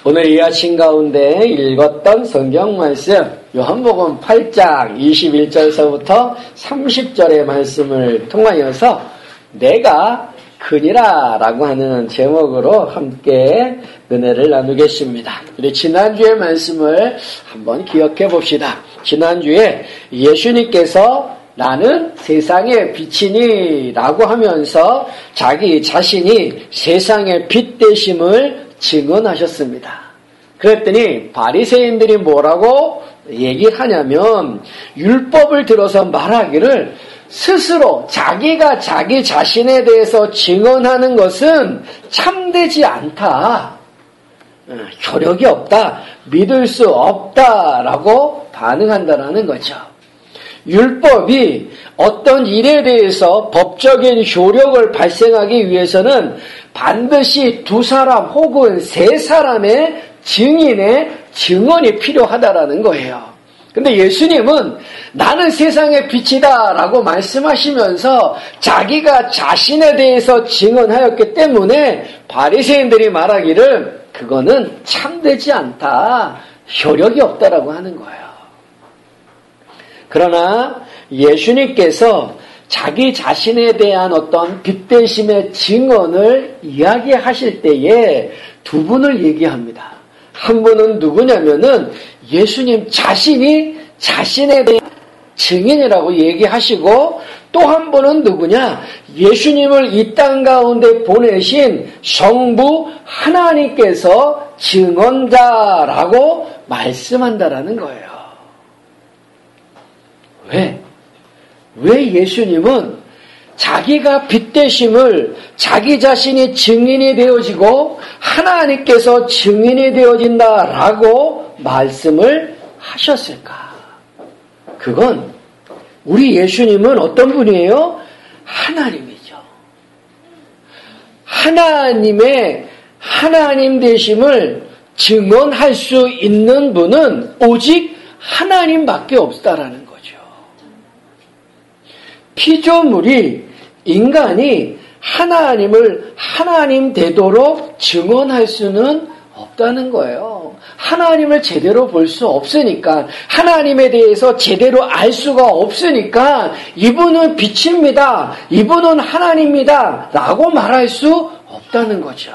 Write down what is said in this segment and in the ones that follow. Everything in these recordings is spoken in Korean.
오늘 이 아침 가운데 읽었던 성경 말씀 요한복음 8장 21절서부터 30절의 말씀을 통하여서 내가 그니라 라고 하는 제목으로 함께 은혜를 나누겠습니다. 우리 지난주의 말씀을 한번 기억해 봅시다. 지난주에 예수님께서 나는 세상의 빛이니 라고 하면서 자기 자신이 세상의 빛 되심을 증언하셨습니다. 그랬더니 바리새인들이 뭐라고 얘기를 하냐면 율법을 들어서 말하기를 스스로 자기가 자기 자신에 대해서 증언하는 것은 참되지 않다. 효력이 없다. 믿을 수 없다라고 반응한다라는 거죠. 율법이 어떤 일에 대해서 법적인 효력을 발생하기 위해서는 반드시 두 사람 혹은 세 사람의 증인의 증언이 필요하다라는 거예요. 근데 예수님은 나는 세상의 빛이다 라고 말씀하시면서 자기가 자신에 대해서 증언하였기 때문에 바리새인들이 말하기를 그거는 참되지 않다. 효력이 없다라고 하는 거예요. 그러나 예수님께서 자기 자신에 대한 어떤 빛되심의 증언을 이야기하실 때에 두 분을 얘기합니다. 한 분은 누구냐면은 예수님 자신이 자신에 대한 증인이라고 얘기하시고 또 한 분은 누구냐? 예수님을 이 땅 가운데 보내신 성부 하나님께서 증언자라고 말씀한다라는 거예요. 왜 예수님은 자기가 빛되심을 자기 자신이 증인이 되어지고 하나님께서 증인이 되어진다라고 말씀을 하셨을까? 그건 우리 예수님은 어떤 분이에요? 하나님이죠. 하나님의 하나님 되심을 증언할 수 있는 분은 오직 하나님밖에 없다라는 거죠. 피조물이 인간이 하나님을 하나님 되도록 증언할 수는 없다는 거예요. 하나님을 제대로 볼 수 없으니까 하나님에 대해서 제대로 알 수가 없으니까 이분은 빛입니다. 이분은 하나님입니다. 라고 말할 수 없다는 거죠.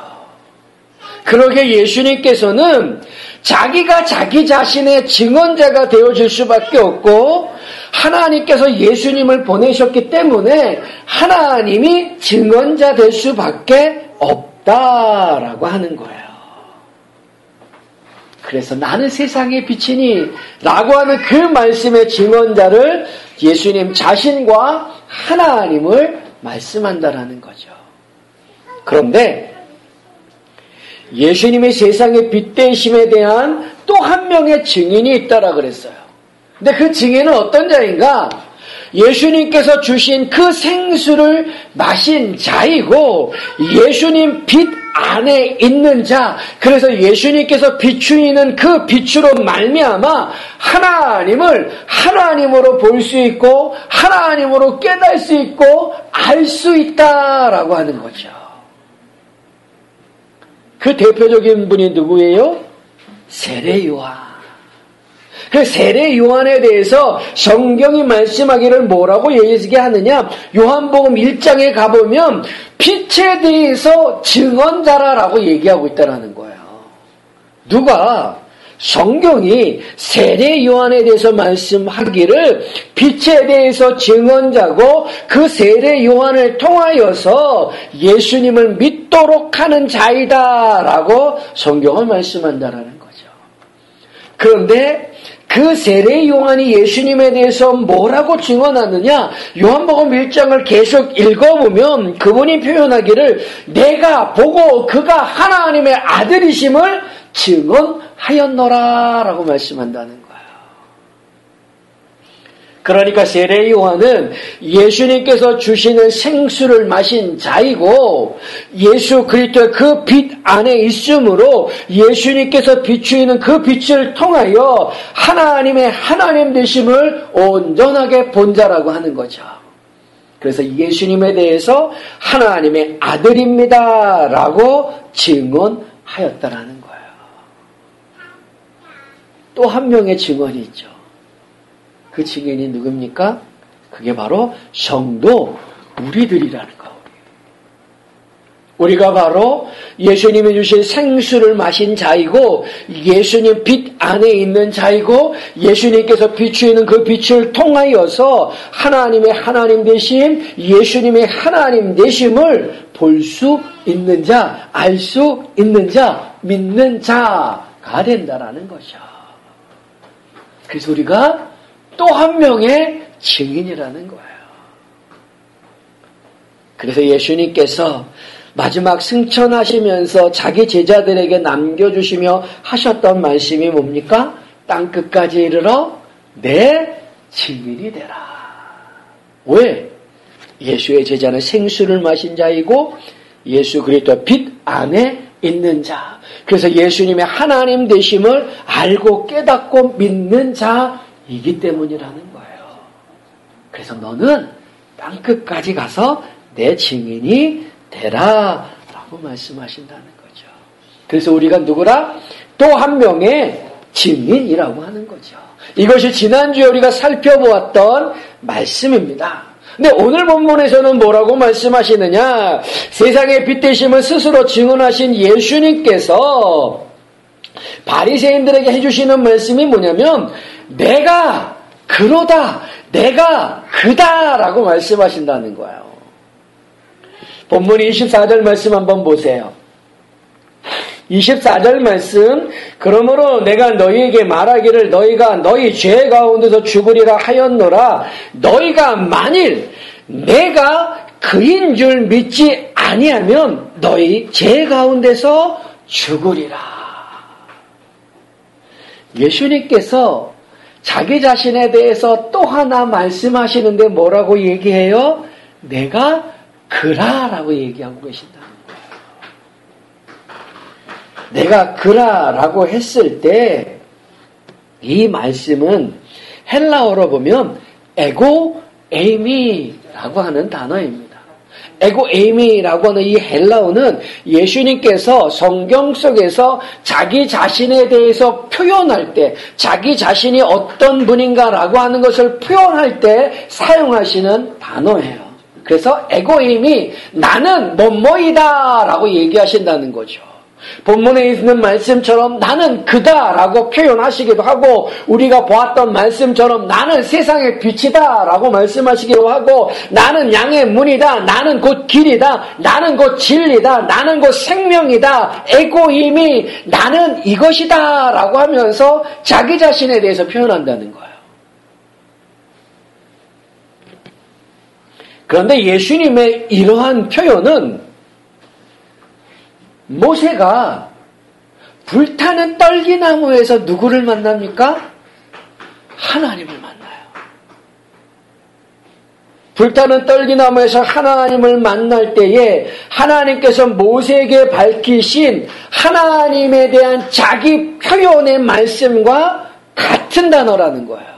그러게 예수님께서는 자기가 자기 자신의 증언자가 되어줄 수밖에 없고 하나님께서 예수님을 보내셨기 때문에 하나님이 증언자 될 수밖에 없다라고 하는 거예요. 그래서 나는 세상의 빛이니 라고 하는 그 말씀의 증언자를 예수님 자신과 하나님을 말씀한다라는 거죠. 그런데 예수님의 세상의 빛되심에 대한 또 한 명의 증인이 있다라 그랬어요. 근데 그 증인은 어떤 자인가? 예수님께서 주신 그 생수를 마신 자이고 예수님 빛 안에 있는 자, 그래서 예수님께서 비추이는 그 빛으로 말미암아 하나님을 하나님으로 볼 수 있고 하나님으로 깨달을 수 있고 알 수 있다라고 하는 거죠. 그 대표적인 분이 누구예요? 세례 요한. 그 세례 요한에 대해서 성경이 말씀하기를 뭐라고 얘기하느냐? 요한복음 1장에 가보면 빛에 대해서 증언자라고 얘기하고 있다는 거예요. 누가? 성경이 세례 요한에 대해서 말씀하기를 빛에 대해서 증언자고 그 세례 요한을 통하여서 예수님을 믿도록 하는 자이다라고 성경을 말씀한다라는 거죠. 그런데 그 세례 요한이 예수님에 대해서 뭐라고 증언하느냐? 요한복음 1장을 계속 읽어보면 그분이 표현하기를 내가 보고 그가 하나님의 아들이심을 증언하였노라 라고 말씀한다는 거예요. 그러니까 세례 요한은 예수님께서 주시는 생수를 마신 자이고 예수 그리스도의 그 빛 안에 있으므로 예수님께서 비추이는 그 빛을 통하여 하나님의 하나님 되심을 온전하게 본 자라고 하는 거죠. 그래서 예수님에 대해서 하나님의 아들입니다 라고 증언하였다라는 거예요. 또 한 명의 증언이 있죠. 그 증인이 누굽니까? 그게 바로 성도 우리들이라는 거. 우리가 바로 예수님이 주신 생수를 마신 자이고 예수님 빛 안에 있는 자이고 예수님께서 비추이는 그 빛을 통하여서 하나님의 하나님 되심, 예수님의 하나님 되심을 볼 수 있는 자, 알 수 있는 자, 믿는 자가 된다라는 거죠. 그래서 우리가 또 한 명의 증인이라는 거예요. 그래서 예수님께서 마지막 승천하시면서 자기 제자들에게 남겨주시며 하셨던 말씀이 뭡니까? 땅끝까지 이르러 내 증인이 되라. 왜? 예수의 제자는 생수를 마신 자이고 예수 그리스도 빛 안에 있는 자. 그래서 예수님의 하나님 되심을 알고 깨닫고 믿는 자이기 때문이라는 거예요. 그래서 너는 땅끝까지 가서 내 증인이 되라라고 말씀하신다는 거죠. 그래서 우리가 누구라? 또 한 명의 증인이라고 하는 거죠. 이것이 지난주에 우리가 살펴보았던 말씀입니다. 근데 오늘 본문에서는 뭐라고 말씀하시느냐? 세상의 빛 되심을 스스로 증언하신 예수님께서 바리새인들에게 해주시는 말씀이 뭐냐면 내가 그러다, 내가 그다라고 말씀하신다는 거예요. 본문 24절 말씀 한번 보세요. 24절 말씀, 그러므로 내가 너희에게 말하기를 너희가 너희 죄 가운데서 죽으리라 하였노라. 너희가 만일 내가 그인 줄 믿지 아니하면 너희 죄 가운데서 죽으리라. 예수님께서 자기 자신에 대해서 또 하나 말씀하시는데 뭐라고 얘기해요? 내가 그라라고 얘기하고 계신다는 거예요. 내가 그라라고 했을 때 이 말씀은 헬라어로 보면 에고 에이미라고 하는 단어입니다. 에고 에이미라고 하는 이 헬라어는 예수님께서 성경 속에서 자기 자신에 대해서 표현할 때 자기 자신이 어떤 분인가라고 하는 것을 표현할 때 사용하시는 단어예요. 그래서 에고임이 나는 뭐뭐이다 라고 얘기하신다는 거죠. 본문에 있는 말씀처럼 나는 그다 라고 표현하시기도 하고 우리가 보았던 말씀처럼 나는 세상의 빛이다 라고 말씀하시기도 하고 나는 양의 문이다, 나는 곧 길이다, 나는 곧 진리다, 나는 곧 생명이다. 에고임이 나는 이것이다 라고 하면서 자기 자신에 대해서 표현한다는 거예요. 그런데 예수님의 이러한 표현은 모세가 불타는 떨기나무에서 누구를 만납니까? 하나님을 만나요. 불타는 떨기나무에서 하나님을 만날 때에 하나님께서 모세에게 밝히신 하나님에 대한 자기 표현의 말씀과 같은 단어라는 거예요.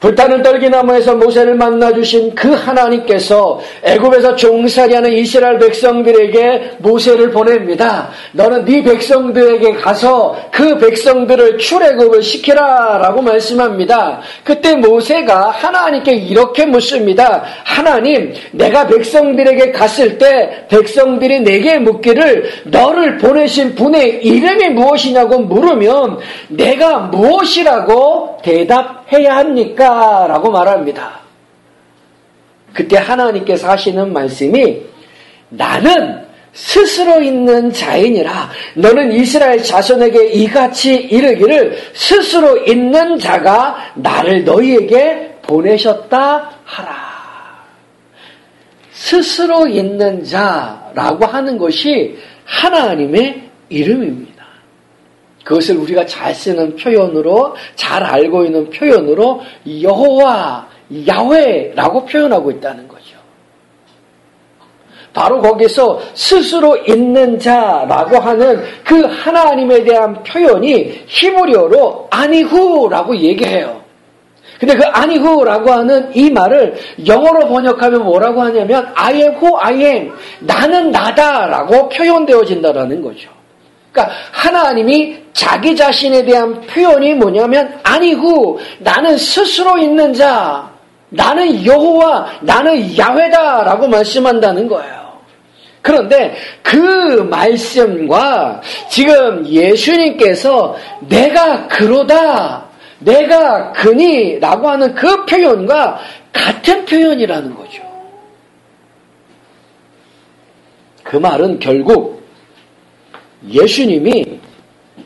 불타는 떨기나무에서 모세를 만나주신 그 하나님께서 애굽에서 종살이하는 이스라엘 백성들에게 모세를 보냅니다. 너는 네 백성들에게 가서 그 백성들을 출애굽을 시키라 라고 말씀합니다. 그때 모세가 하나님께 이렇게 묻습니다. 하나님, 내가 백성들에게 갔을 때 백성들이 내게 묻기를 너를 보내신 분의 이름이 무엇이냐고 물으면 내가 무엇이라고 대답해야 합니까? 라고 말합니다. 그때 하나님께서 하시는 말씀이 나는 스스로 있는 자이니라. 너는 이스라엘 자손에게 이같이 이르기를 스스로 있는 자가 나를 너희에게 보내셨다 하라. 스스로 있는 자라고 하는 것이 하나님의 이름입니다. 그것을 우리가 잘 쓰는 표현으로, 잘 알고 있는 표현으로 여호와, 야훼라고 표현하고 있다는 거죠. 바로 거기서 스스로 있는 자라고 하는 그 하나님에 대한 표현이 히브리어로 아니후라고 얘기해요. 근데 그 아니후라고 하는 이 말을 영어로 번역하면 뭐라고 하냐면 I am who I am, 나는 나다라고 표현되어진다라는 거죠. 그러니까 하나님이 자기 자신에 대한 표현이 뭐냐면 아니고 나는 스스로 있는 자, 나는 여호와, 나는 야훼다라고 말씀한다는 거예요. 그런데 그 말씀과 지금 예수님께서 내가 그로다, 내가 그니라고 하는 그 표현과 같은 표현이라는 거죠. 그 말은 결국 예수님이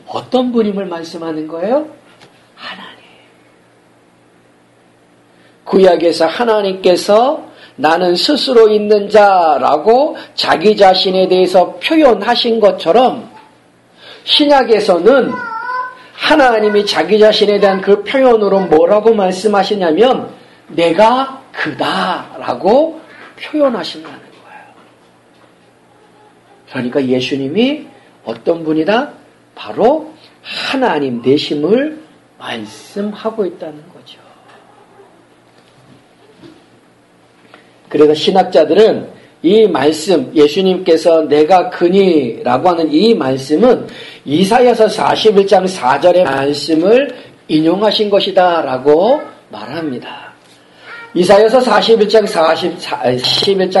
어떤 분임을 말씀하는 거예요? 하나님. 구약에서 하나님께서 나는 스스로 있는 자라고 자기 자신에 대해서 표현하신 것처럼 신약에서는 하나님이 자기 자신에 대한 그 표현으로 뭐라고 말씀하시냐면 내가 그다라고 표현하신다는 거예요. 그러니까 예수님이 어떤 분이다? 바로 하나님 되심을 말씀하고 있다는 거죠. 그래서 신학자들은 이 말씀, 예수님께서 내가 그니라고 하는 이 말씀은 이사야서 41장 4절의 말씀을 인용하신 것이다 라고 말합니다. 이사야서 41장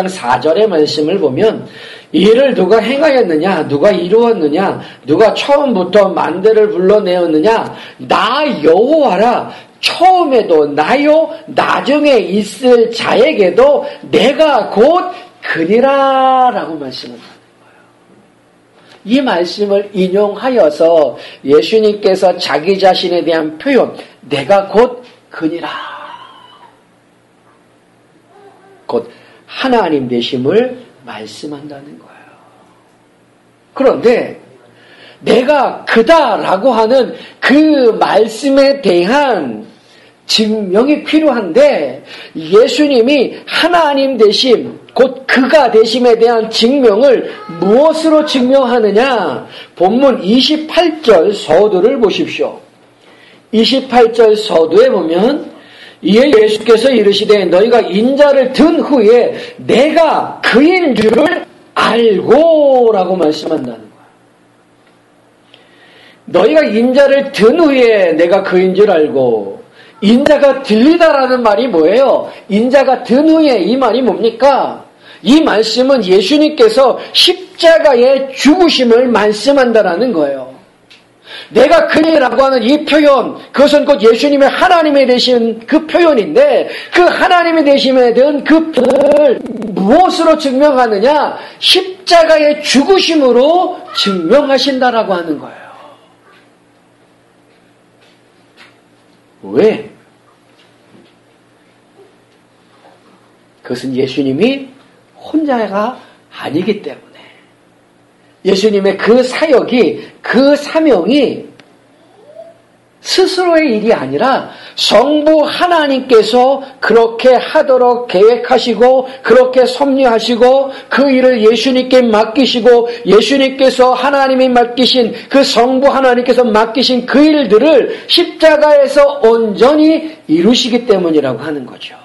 4절의 말씀을 보면 이 일을 누가 행하였느냐, 누가 이루었느냐, 누가 처음부터 만대를 불러내었느냐, 나 여호와라. 처음에도 나요, 나중에 있을 자에게도 내가 곧 그니라 라고 말씀을 하는 거예요. 이 말씀을 인용하여서 예수님께서 자기 자신에 대한 표현, 내가 곧 그니라, 곧 하나님 되심을 말씀한다는 거예요. 그런데 내가 그다라고 하는 그 말씀에 대한 증명이 필요한데 예수님이 하나님 되심, 곧 그가 되심에 대한 증명을 무엇으로 증명하느냐? 본문 28절 서두를 보십시오. 28절 서두에 보면 이에 예수께서 이르시되 너희가 인자를 든 후에 내가 그인 줄을 알고 라고 말씀한다는 거예요. 너희가 인자를 든 후에 내가 그인 줄 알고, 인자가 들리다라는 말이 뭐예요? 인자가 든 후에 이 말이 뭡니까? 이 말씀은 예수님께서 십자가의 죽으심을 말씀한다라는 거예요. 내가 그니라고 하는 이 표현, 그것은 곧 예수님의 하나님이 되신 그 표현인데 그 하나님이 되심에 대한 그 표현을 무엇으로 증명하느냐? 십자가의 죽으심으로 증명하신다라고 하는 거예요. 왜? 그것은 예수님이 혼자가 아니기 때문에 예수님의 그 사역이, 그 사명이 스스로의 일이 아니라 성부 하나님께서 그렇게 하도록 계획하시고 그렇게 섭리하시고 그 일을 예수님께 맡기시고 예수님께서 하나님이 맡기신 그 성부 하나님께서 맡기신 그 일들을 십자가에서 온전히 이루시기 때문이라고 하는 거죠.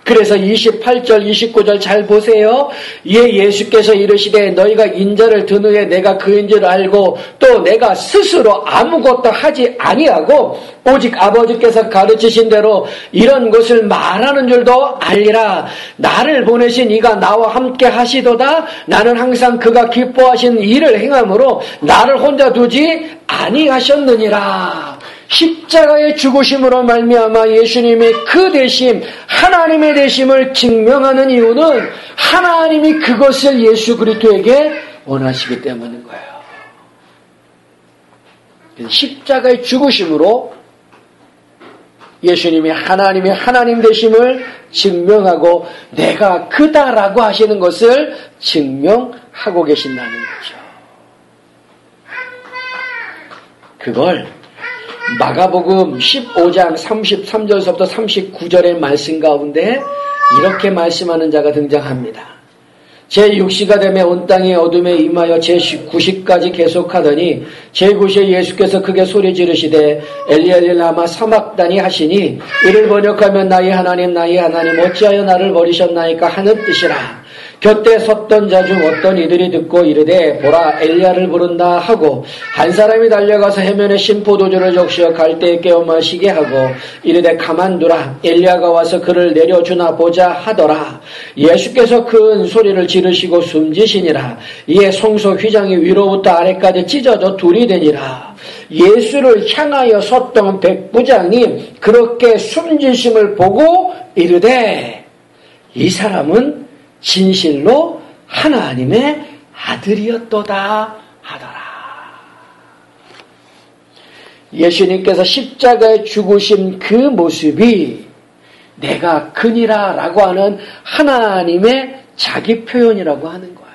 그래서 28절, 29절 잘 보세요. 이에 예수께서 이르시되 너희가 인자를 든 후에 내가 그인 줄 알고 또 내가 스스로 아무것도 하지 아니하고 오직 아버지께서 가르치신 대로 이런 것을 말하는 줄도 알리라. 나를 보내신 이가 나와 함께 하시도다. 나는 항상 그가 기뻐하신 일을 행함으로 나를 혼자 두지 아니하셨느니라. 십자가의 죽으심으로 말미암아 예수님의 그 되심, 하나님의 되심을 증명하는 이유는 하나님이 그것을 예수 그리스도에게 원하시기 때문인 거예요. 십자가의 죽으심으로 예수님이 하나님의 하나님 되심을 증명하고 내가 그다라고 하시는 것을 증명하고 계신다는 거죠. 그걸 마가복음 15장 33절부터 39절의 말씀 가운데 이렇게 말씀하는 자가 등장합니다. 제6시가 되매 온 땅이 어둠에 임하여 제9시까지 계속하더니 제9시에 예수께서 크게 소리 지르시되 엘리 엘리 라마 사막다니 하시니 이를 번역하면 나의 하나님 어찌하여 나를 버리셨나이까 하는 뜻이라. 곁에 섰던 자 중 어떤 이들이 듣고 이르되 보라 엘리야를 부른다 하고 한 사람이 달려가서 해면에 심포도주를 적시어 갈대에 깨어 마시게 하고 이르되 가만두라 엘리야가 와서 그를 내려주나 보자 하더라. 예수께서 큰 소리를 지르시고 숨지시니라. 이에 송소 휘장이 위로부터 아래까지 찢어져 둘이 되니라. 예수를 향하여 섰던 백부장이 그렇게 숨지심을 보고 이르되 이 사람은 진실로 하나님의 아들이었도다 하더라. 예수님께서 십자가에 죽으신 그 모습이 내가 그니라 라고 하는 하나님의 자기 표현이라고 하는 거예요.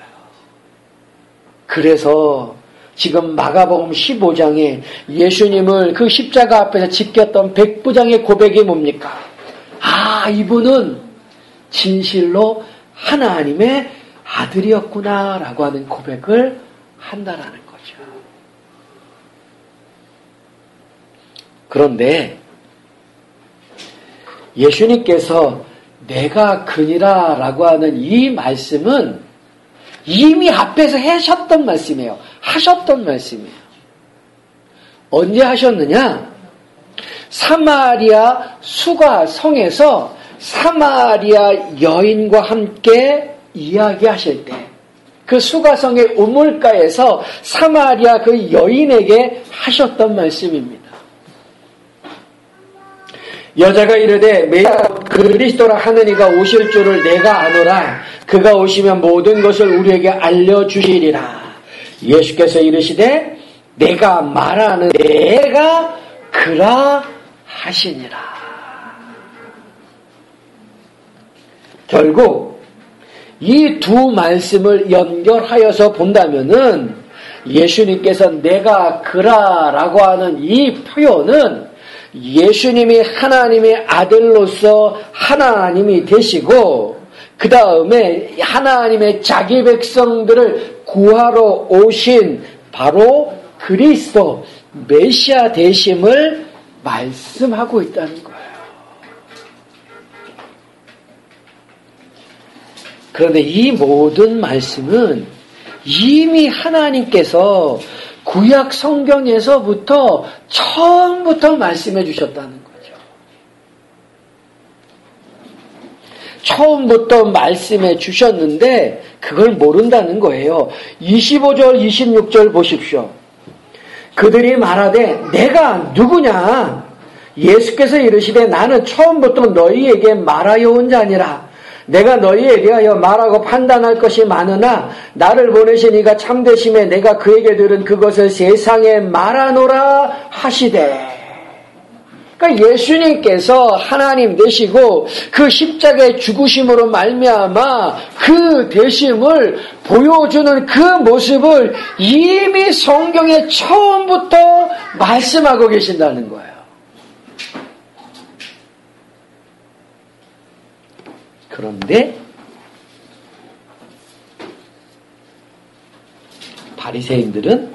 그래서 지금 마가복음 15장에 예수님을 그 십자가 앞에서 지켰던 백부장의 고백이 뭡니까? 아, 이분은 진실로 하나님의 아들이었구나라고 하는 고백을 한다라는 거죠. 그런데 예수님께서 내가 그니라라고 하는 이 말씀은 이미 앞에서 하셨던 말씀이에요. 하셨던 말씀이에요. 언제 하셨느냐? 사마리아 수가성에서 사마리아 여인과 함께 이야기하실 때 그 수가성의 우물가에서 사마리아 그 여인에게 하셨던 말씀입니다. 여자가 이르되 메시아 그리스도라 하느니가 오실 줄을 내가 아노라. 그가 오시면 모든 것을 우리에게 알려주시리라. 예수께서 이르시되 내가 말하는 내가 그라 하시니라. 결국 이 두 말씀을 연결하여서 본다면은 예수님께서 내가 그라라고 하는 이 표현은 예수님이 하나님의 아들로서 하나님이 되시고 그 다음에 하나님의 자기 백성들을 구하러 오신 바로 그리스도 메시아 되심을 말씀하고 있다는 거예요. 그런데 이 모든 말씀은 이미 하나님께서 구약 성경에서부터 처음부터 말씀해 주셨다는 거죠. 처음부터 말씀해 주셨는데 그걸 모른다는 거예요. 25절 26절 보십시오. 그들이 말하되 내가 누구냐? 예수께서 이르시되 나는 처음부터 너희에게 말하여 온 자니라. 내가 너희에 대하여 말하고 판단할 것이 많으나 나를 보내신 이가 참되심에 내가 그에게 들은 그것을 세상에 말하노라 하시되. 그러니까 예수님께서 하나님 되시고 그 십자가의 죽으심으로 말미암아 그 되심을 보여주는 그 모습을 이미 성경에 처음부터 말씀하고 계신다는 거예요. 그런데 바리새인들은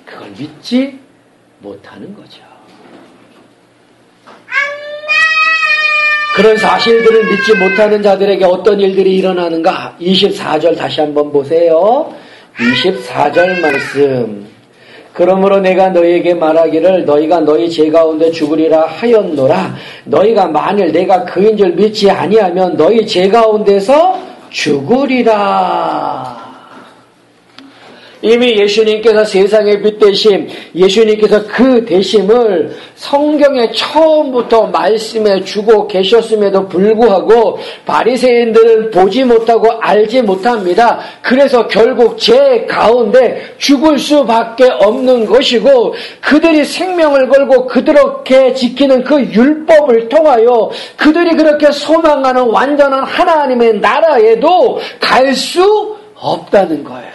그걸 믿지 못하는 거죠. 그런 사실들을 믿지 못하는 자들에게 어떤 일들이 일어나는가? 24절 다시 한번 보세요. 24절 말씀. 그러므로 내가 너희에게 말하기를 너희가 너희 죄 가운데 죽으리라 하였노라. 너희가 만일 내가 그인 줄 믿지 아니하면 너희 죄 가운데서 죽으리라. 이미 예수님께서 세상의 빛 되심, 예수님께서 그 되심을 성경에 처음부터 말씀해 주고 계셨음에도 불구하고 바리새인들은 보지 못하고 알지 못합니다. 그래서 결국 죄 가운데 죽을 수밖에 없는 것이고 그들이 생명을 걸고 그렇게 지키는 그 율법을 통하여 그들이 그렇게 소망하는 완전한 하나님의 나라에도 갈 수 없다는 거예요.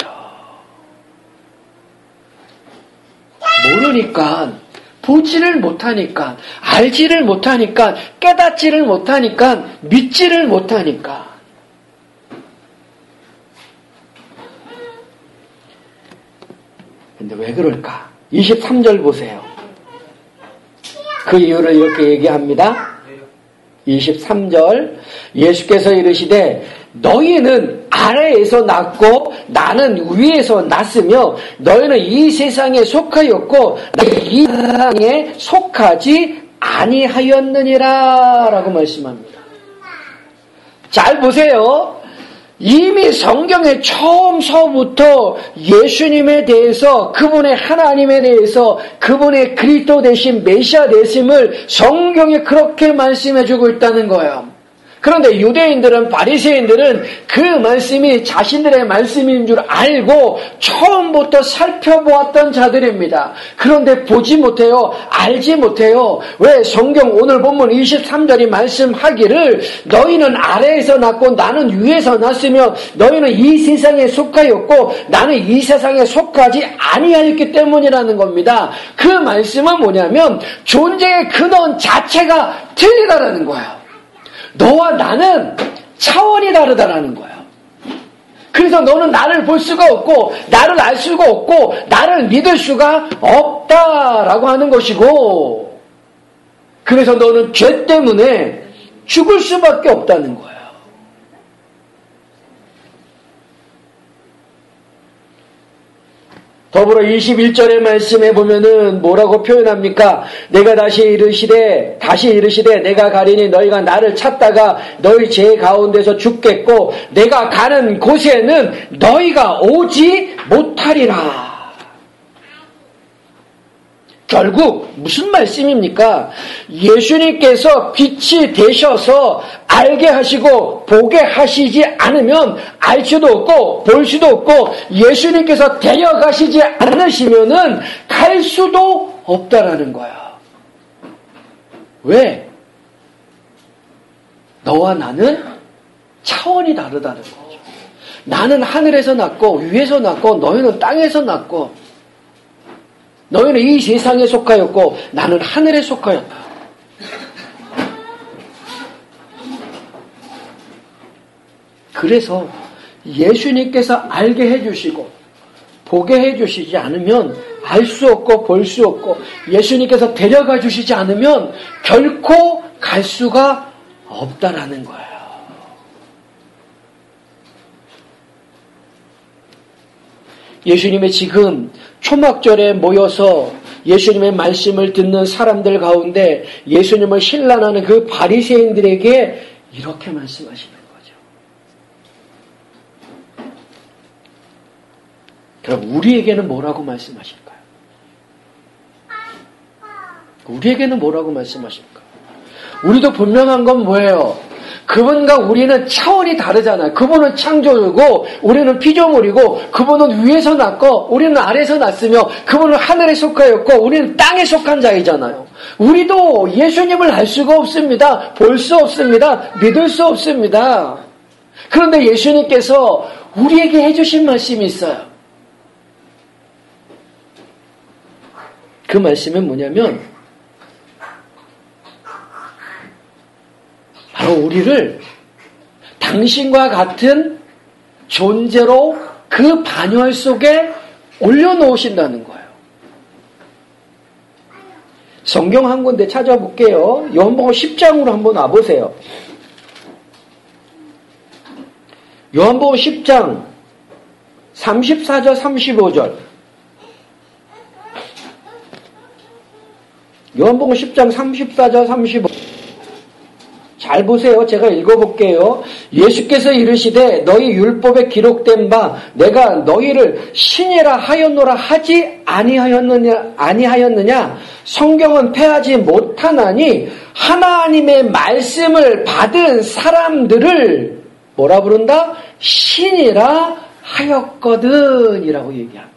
모르니까, 보지를 못하니까, 알지를 못하니까, 깨닫지를 못하니까, 믿지를 못하니까. 근데 왜 그럴까? 23절 보세요. 그 이유를 이렇게 얘기합니다. 23절 예수께서 이르시되 너희는 아래에서 났고 나는 위에서 났으며 너희는 이 세상에 속하였고 이 세상에 속하지 아니하였느니라 라고 말씀합니다. 잘 보세요. 이미 성경의 처음서부터 예수님에 대해서, 그분의 하나님에 대해서, 그분의 그리스도 되신 메시아 되심을 성경에 그렇게 말씀해주고 있다는 거예요. 그런데 유대인들은, 바리새인들은 그 말씀이 자신들의 말씀인 줄 알고 처음부터 살펴보았던 자들입니다. 그런데 보지 못해요. 알지 못해요. 왜? 성경 오늘 본문 23절이 말씀하기를 너희는 아래에서 났고 나는 위에서 났으며 너희는 이 세상에 속하였고 나는 이 세상에 속하지 아니하였기 때문이라는 겁니다. 그 말씀은 뭐냐면 존재의 근원 자체가 틀리다라는 거예요. 너와 나는 차원이 다르다라는 거예요. 그래서 너는 나를 볼 수가 없고 나를 알 수가 없고 나를 믿을 수가 없다라고 하는 것이고, 그래서 너는 죄 때문에 죽을 수밖에 없다는 거예요. 더불어 21절의 말씀에 보면은 뭐라고 표현합니까? 내가 다시 이르시되 내가 가리니 너희가 나를 찾다가 너희 죄 가운데서 죽겠고 내가 가는 곳에는 너희가 오지 못하리라. 결국 무슨 말씀입니까? 예수님께서 빛이 되셔서 알게 하시고 보게 하시지 않으면 알 수도 없고 볼 수도 없고, 예수님께서 데려가시지 않으시면은 갈 수도 없다라는 거야. 왜? 너와 나는 차원이 다르다는 거죠. 나는 하늘에서 났고 위에서 났고 너희는 땅에서 났고, 너희는 이 세상에 속하였고 나는 하늘에 속하였다. 그래서 예수님께서 알게 해주시고 보게 해주시지 않으면 알 수 없고 볼 수 없고, 예수님께서 데려가 주시지 않으면 결코 갈 수가 없다라는 거예요. 예수님의 지금 초막절에 모여서 예수님의 말씀을 듣는 사람들 가운데 예수님을 신란하는 그 바리새인들에게 이렇게 말씀하시는 거죠. 그럼 우리에게는 뭐라고 말씀하실까요? 우리에게는 뭐라고 말씀하실까요? 우리도 분명한 건 뭐예요? 그분과 우리는 차원이 다르잖아요. 그분은 창조주고 우리는 피조물이고, 그분은 위에서 났고 우리는 아래에서 났으며, 그분은 하늘에 속하였고 우리는 땅에 속한 자이잖아요. 우리도 예수님을 알 수가 없습니다. 볼 수 없습니다. 믿을 수 없습니다. 그런데 예수님께서 우리에게 해주신 말씀이 있어요. 그 말씀은 뭐냐면 바로 우리를 당신과 같은 존재로 그 반열 속에 올려놓으신다는 거예요. 성경 한 군데 찾아볼게요. 요한복음 10장으로 한번 와보세요. 요한복음 10장 34절 35절. 요한복음 10장 34절 35절. 잘 보세요. 제가 읽어볼게요. 예수께서 이르시되 너희 율법에 기록된 바 내가 너희를 신이라 하였노라 하지 아니하였느냐? 성경은 패하지 못하나니 하나님의 말씀을 받은 사람들을 뭐라 부른다? 신이라 하였거든 이라고 얘기합니다.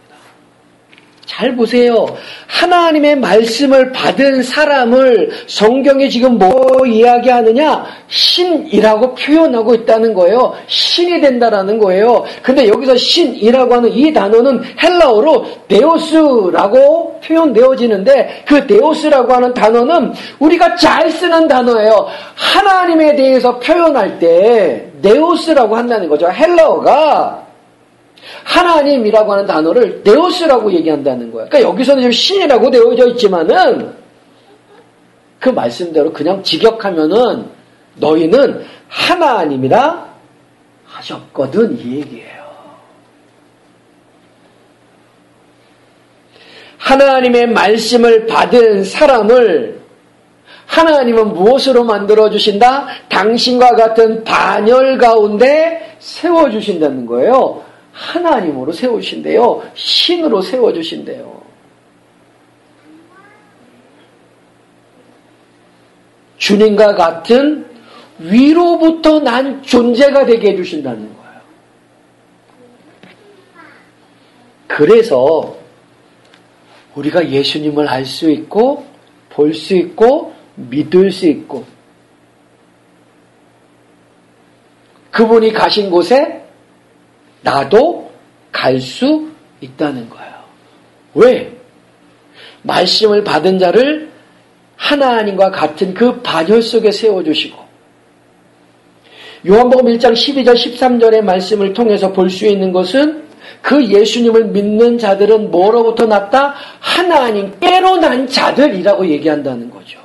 잘 보세요. 하나님의 말씀을 받은 사람을 성경이 지금 뭐 이야기하느냐? 신이라고 표현하고 있다는 거예요. 신이 된다라는 거예요. 근데 여기서 신이라고 하는 이 단어는 헬라어로 데오스라고 표현되어지는데, 그 데오스라고 하는 단어는 우리가 잘 쓰는 단어예요. 하나님에 대해서 표현할 때 데오스라고 한다는 거죠. 헬라어가 하나님이라고 하는 단어를 데오스라고 얘기한다는 거야. 그러니까 여기서는 지금 신이라고 되어져 있지만은 그 말씀대로 그냥 직역하면은 너희는 하나님이라 하셨거든 이 얘기예요. 하나님의 말씀을 받은 사람을 하나님은 무엇으로 만들어주신다? 당신과 같은 반열 가운데 세워주신다는 거예요. 하나님으로 세우신대요. 신으로 세워주신대요. 주님과 같은 위로부터 난 존재가 되게 해주신다는 거예요. 그래서 우리가 예수님을 알 수 있고 볼 수 있고 믿을 수 있고 그분이 가신 곳에 나도 갈 수 있다는 거예요. 왜? 말씀을 받은 자를 하나님과 같은 그 반열 속에 세워주시고 요한복음 1장 12절 13절의 말씀을 통해서 볼 수 있는 것은 그 예수님을 믿는 자들은 뭐로부터 났다? 하나님께로 난 자들이라고 얘기한다는 거죠.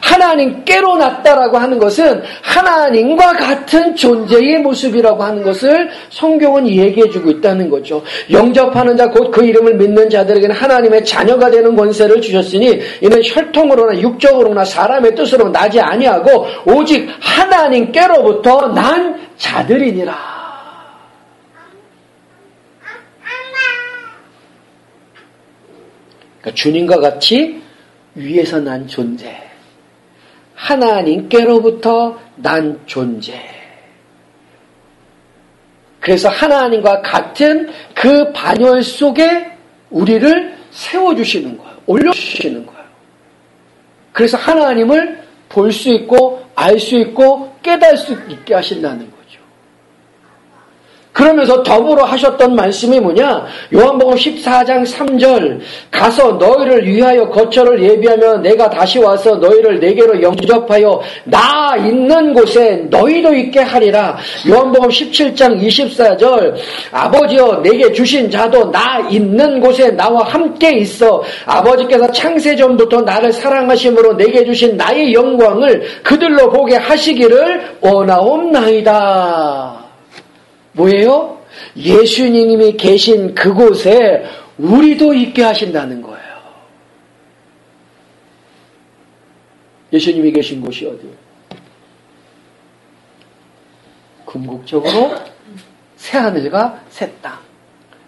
하나님께로 났다라고 하는 것은 하나님과 같은 존재의 모습이라고 하는 것을 성경은 얘기해주고 있다는 거죠. 영접하는 자 곧 그 이름을 믿는 자들에게는 하나님의 자녀가 되는 권세를 주셨으니 이는 혈통으로나 육적으로나 사람의 뜻으로 나지 아니하고 오직 하나님께로부터 난 자들이니라. 그러니까 주님과 같이 위에서 난 존재, 하나님께로부터 난 존재. 그래서 하나님과 같은 그 반열 속에 우리를 세워주시는 거예요. 올려주시는 거예요. 그래서 하나님을 볼 수 있고 알 수 있고 깨달을 수 있게 하신다는 거예요. 그러면서 더불어 하셨던 말씀이 뭐냐? 요한복음 14장 3절 가서 너희를 위하여 거처를 예비하며 내가 다시 와서 너희를 내게로 영접하여 나 있는 곳에 너희도 있게 하리라. 요한복음 17장 24절 아버지여 내게 주신 자도 나 있는 곳에 나와 함께 있어 아버지께서 창세전부터 나를 사랑하심으로 내게 주신 나의 영광을 그들로 보게 하시기를 원하옵나이다. 뭐예요? 예수님이 계신 그곳에 우리도 있게 하신다는 거예요. 예수님이 계신 곳이 어디예요? 궁극적으로 새하늘과 새 땅.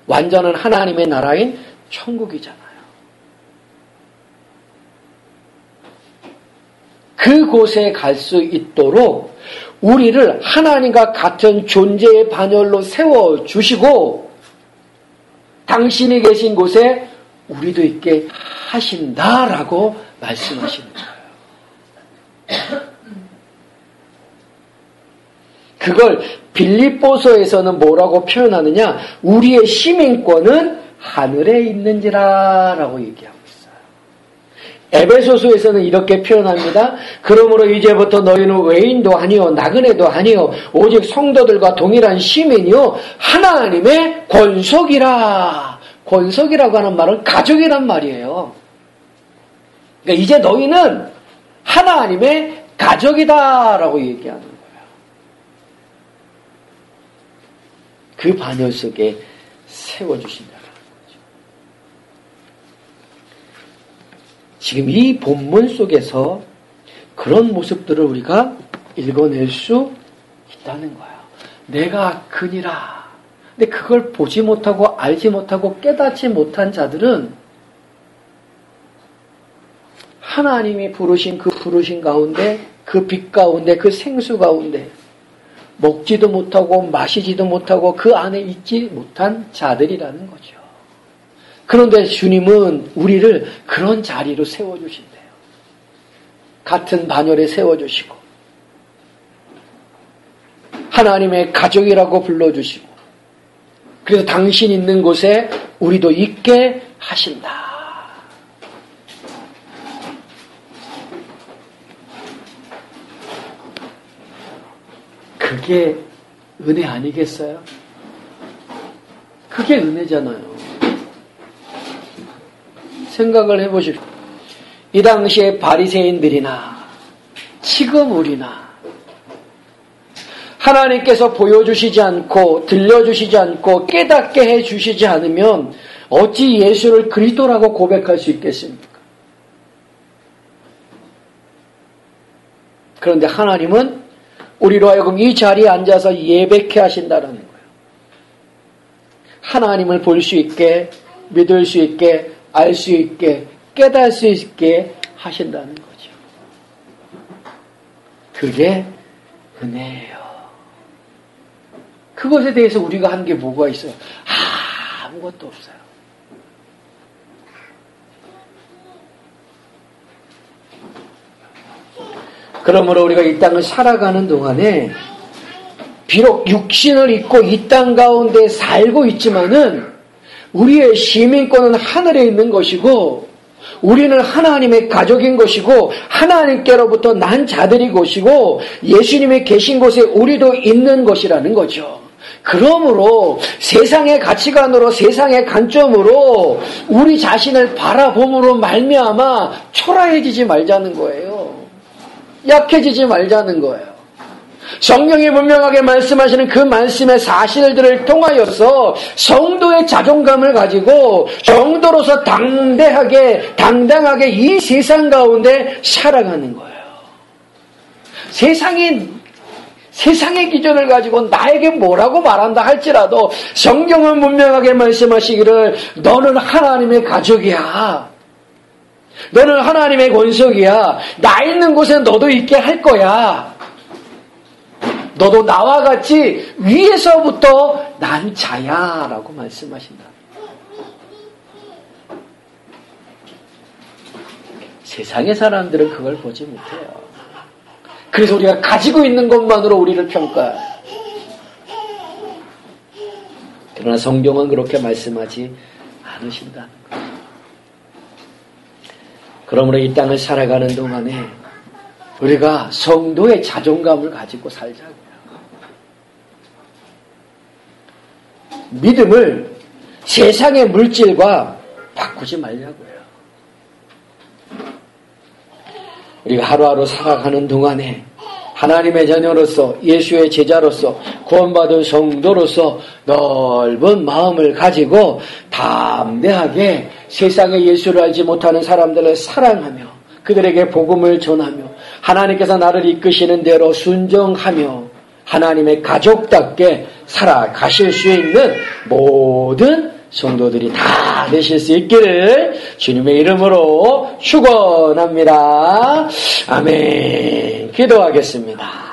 완전한 하나님의 나라인 천국이잖아요. 그곳에 갈 수 있도록 우리를 하나님과 같은 존재의 반열로 세워주시고 당신이 계신 곳에 우리도 있게 하신다라고 말씀하시는 거예요. 그걸 빌립보서에서는 뭐라고 표현하느냐? 우리의 시민권은 하늘에 있는지라라고 얘기합니다. 에베소서에서는 이렇게 표현합니다. 그러므로 이제부터 너희는 외인도 아니요 나그네도 아니요 오직 성도들과 동일한 시민이요 하나님의 권속이라. 권속이라고 하는 말은 가족이란 말이에요. 그러니까 이제 너희는 하나님의 가족이다라고 얘기하는 거예요. 그 반열 속에 세워주신다. 지금 이 본문 속에서 그런 모습들을 우리가 읽어낼 수 있다는 거예요. 내가 그니라. 근데 그걸 보지 못하고 알지 못하고 깨닫지 못한 자들은 하나님이 부르신 그 부르신 가운데 그 빛 가운데 그 생수 가운데 먹지도 못하고 마시지도 못하고 그 안에 있지 못한 자들이라는 거죠. 그런데 주님은 우리를 그런 자리로 세워주신대요. 같은 반열에 세워주시고 하나님의 가족이라고 불러주시고 그래서 당신 있는 곳에 우리도 있게 하신다. 그게 은혜 아니겠어요? 그게 은혜잖아요. 생각을 해보십시오. 이 당시에 바리새인들이나 지금 우리나 하나님께서 보여주시지 않고 들려주시지 않고 깨닫게 해주시지 않으면 어찌 예수를 그리스도라고 고백할 수 있겠습니까? 그런데 하나님은 우리로 하여금 이 자리에 앉아서 예배케 하신다는 거예요. 하나님을 볼 수 있게, 믿을 수 있게, 알 수 있게, 깨달을 수 있게 하신다는 거죠. 그게 은혜예요. 그것에 대해서 우리가 한 게 뭐가 있어요? 아무것도 없어요. 그러므로 우리가 이 땅을 살아가는 동안에 비록 육신을 입고 이 땅 가운데 살고 있지만은 우리의 시민권은 하늘에 있는 것이고 우리는 하나님의 가족인 것이고 하나님께로부터 난 자들이 것이고 예수님이 계신 곳에 우리도 있는 것이라는 거죠. 그러므로 세상의 가치관으로 세상의 관점으로 우리 자신을 바라봄으로 말미암아 초라해지지 말자는 거예요. 약해지지 말자는 거예요. 성경이 분명하게 말씀하시는 그 말씀의 사실들을 통하여서 성도의 자존감을 가지고 성도로서 당당하게 이 세상 가운데 살아가는 거예요. 세상의 기준을 가지고 나에게 뭐라고 말한다 할지라도 성경은 분명하게 말씀하시기를 너는 하나님의 가족이야. 너는 하나님의 권속이야. 나 있는 곳에 너도 있게 할 거야. 너도 나와 같이 위에서부터 난 자야 라고 말씀하신다. 세상의 사람들은 그걸 보지 못해요. 그래서 우리가 가지고 있는 것만으로 우리를 평가해요. 그러나 성경은 그렇게 말씀하지 않으신다는 거예요. 그러므로 이 땅을 살아가는 동안에 우리가 성도의 자존감을 가지고 살자고요. 믿음을 세상의 물질과 바꾸지 말자고요. 우리가 하루하루 살아가는 동안에 하나님의 자녀로서 예수의 제자로서 구원받은 성도로서 넓은 마음을 가지고 담대하게 세상에 예수를 알지 못하는 사람들을 사랑하며 그들에게 복음을 전하며 하나님께서 나를 이끄시는 대로 순종하며 하나님의 가족답게 살아가실 수 있는 모든 성도들이 다 되실 수 있기를 주님의 이름으로 축원합니다. 아멘. 기도하겠습니다.